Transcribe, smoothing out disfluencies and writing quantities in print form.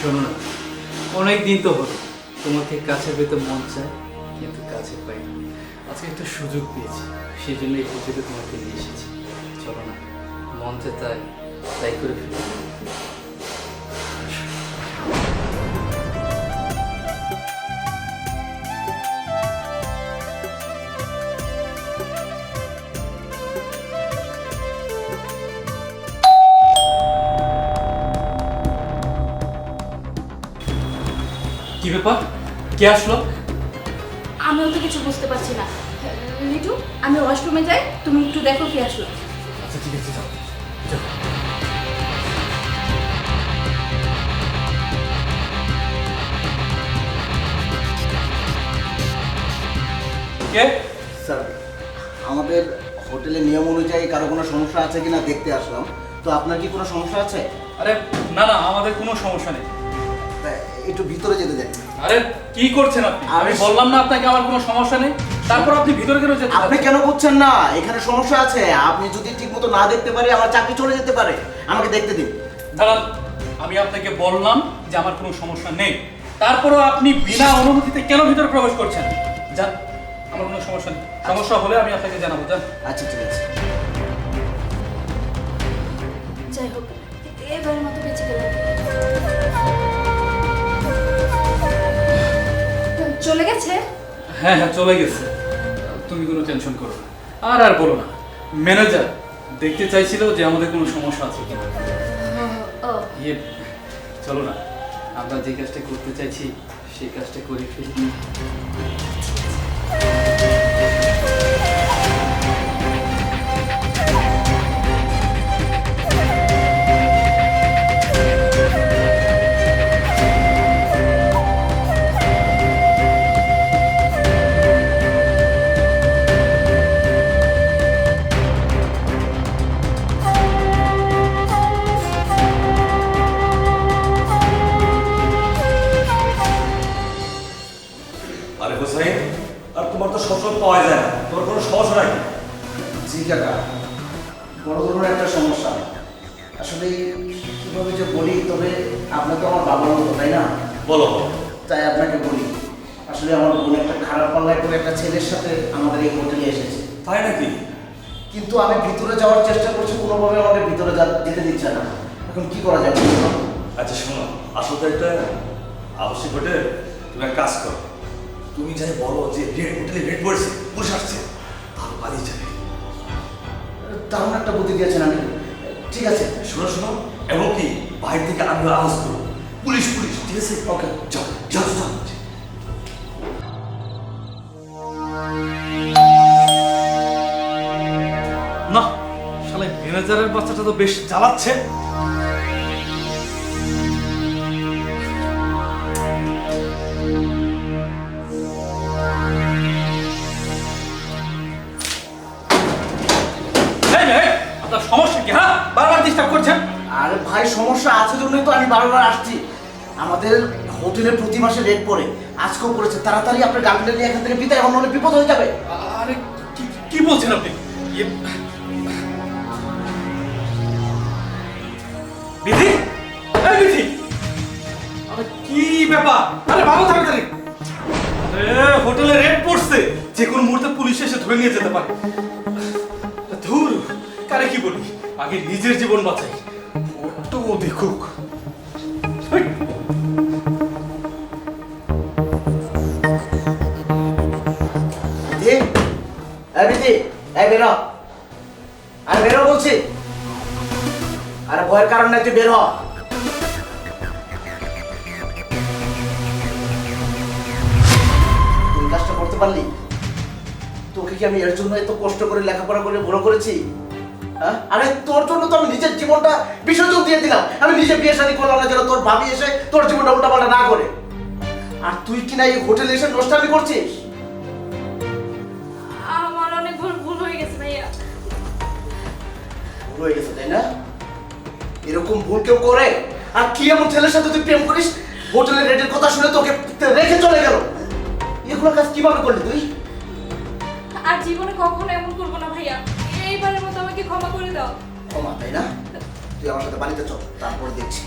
শোনো না, অনেক দিন তো হলো তোমাকে কাছে পেতে মন চায়, কিন্তু কাছে পাই না। আজকে একটা সুযোগ পেয়েছি, সেই জন্য এই হোটেলে তোমাকে নিয়ে এসেছি। চলো না, মন চায় তাই তাই করে ফেলি। কি ব্যাপার, কে আসলো? আমিও তো কিছু বুঝতে পারছি না। লিটু, আমি ওয়াশরুমে যাই, তুমি একটু দেখো কি আসলো। আচ্ছা ঠিক আছে, যাও যাও। কে? স্যার, আমাদের হোটেলের নিয়ম অনুযায়ী কারো কোনো সমস্যা আছে কিনা দেখতে আসলাম। তো আপনার কি কোনো সমস্যা আছে? আরে না না, আমাদের কোনো সমস্যা নেই। একটু ভিতরে যেতে দেন। আরে কি করছেন আপনি? আমি বললাম না আপনাকে আমার কোনো সমস্যা নেই, তারপর আপনি ভিতরে কেন যেতে? আপনি কেন করছেন না? এখানে সমস্যা আছে। আপনি যদি ঠিকমতো না দেখতে পারি আমার চাকরি চলে যেতে পারে। আমাকে দেখতে দিন। দাঁড়ান, আমি আপনাকে বললাম যে আমার কোনো সমস্যা নেই, তারপরও আপনি বিনা অনুমতিতে কেন ভিতরে প্রবেশ করছেন? যান, আমার কোনো সমস্যা নেই। সমস্যা হলে আমি আপনাকে জানাবো। যান। আচ্ছা ঠিক আছে। যাই হোক, এবারের মতো বেঁচে গেলাম। চলে গেছে? হ্যাঁ হ্যাঁ, চলে গেছে। তুমি কোনো টেনশন করো না। আর বলো না, ম্যানেজার দেখতে চাইছিল যে আমাদের কোনো সমস্যা আছে কিনা। ও, ইয়ে, চলো না, আমরা যে কাজটা করতে চাইছি সেই কাজটা করে ফেলি। আরে হোসাইন, আর তোমার তো সবসময় পাওয়া যায় না, তোমার কোনো সমস্যা নাকি? জি কাকা, বড় ধরনের একটা সমস্যা। আসলে কীভাবে যে বলি, তবে আপনার তো আমার বাবার মতো, তাই না? বলো। তাই আপনাকে বলি, আসলে আমার বোন একটা খারাপ পাল্লায় করে একটা ছেলের সাথে আমাদের এই হোটেলে এসেছে। তাই নাকি? কিন্তু আমি ভিতরে যাওয়ার চেষ্টা করছি, কোনোভাবে আমাকে ভিতরে যেতে দিচ্ছে না। এখন কি করা যাবে? আচ্ছা শোনো, আসলে একটা আবশ্যিক ঘটে, তুমি এক কাজ করো, তুমি যাই বলো যে হোটেলে রেড পড়েছে, পুলিশ আসছে, তাহলে পালিয়ে যাবে। তেমন একটা বুদ্ধি দিয়েছেন আপনি। ঠিক আছে, শোনো শোনো, এমনকি বাইরে থেকে আমি আওয়াজ করবো, পুলিশ পুলিশ, ঠিক আছে? ওকে। যাও যাও যাও। না, শালা ম্যানেজারের বাচ্চাটা তো বেশ জ্বালাচ্ছে। এই, এই, আপনার সমস্যা কি? হ্যাঁ, বারবার ডিস্টার্ব করছেন। আরে ভাই, সমস্যা আছে জন্যই তো আমি বারবার আসছি। আমাদের হোটেলে প্রতি মাসে রেট পড়ে, আজকেও পড়েছে। তাড়াতাড়ি আপনার গার্লফ্রেন্ড নিয়ে এখান থেকে বিদায়, আমার অনেক বিপদ হয়ে যাবে। আরে কি বলছেন আপনি? ইয়ে, বিধি, এই বিধি, আরে কি ব্যাপার? আরে ভালো তাড়াতাড়ি। আরে হোটেলে রেড পড়ছে, যে কোনো মুহূর্তে পুলিশ এসে ধরে নিয়ে যেতে পারে। ধুর, কারে কি বলি, আগে নিজের জীবন বাঁচাই, ওটা ও দেখুক। এই, বিধি, এই বিধি, এই বেরো। আরে বেরো বলছি। আরে ভয়ের কারণ নাই, তুই বের হ। তুই কাজটা করতে পারলি? তোকে কি আমি এর জন্য এত কষ্ট করে লেখাপড়া করে বড় করেছি? হ্যাঁ? আরে তোর জন্য তো আমি নিজের জীবনটা বিসর্জন দিয়ে দিলাম। আমি নিজে বিয়ে শাদী করলাম না যেন তোর ভাবি এসে তোর জীবনটা উল্টাপাল্টা না করে। আর তুই কিনা এই হোটেলে এসে নষ্টামি করছিস। আমার অনেক ভুল হয়ে গেছে ভাইয়া। ভুল হয়ে গেছে, তাই না? এরকম ভুল কেউ করে? আর কি এমন ছেলের সাথে তুই প্রেম করিস, হোটেলের রেটের কথা শুনে তোকে রেখে চলে গেল? এগুলো কাজ কিভাবে করলি তুই? আর জীবনে কখনো এমন করবো না ভাইয়া। এইবারের মতো আমাকে ক্ষমা করে দাও। ক্ষমা, তাই না? তুই আমার সাথে বাড়িতে চল, তারপর দেখছি।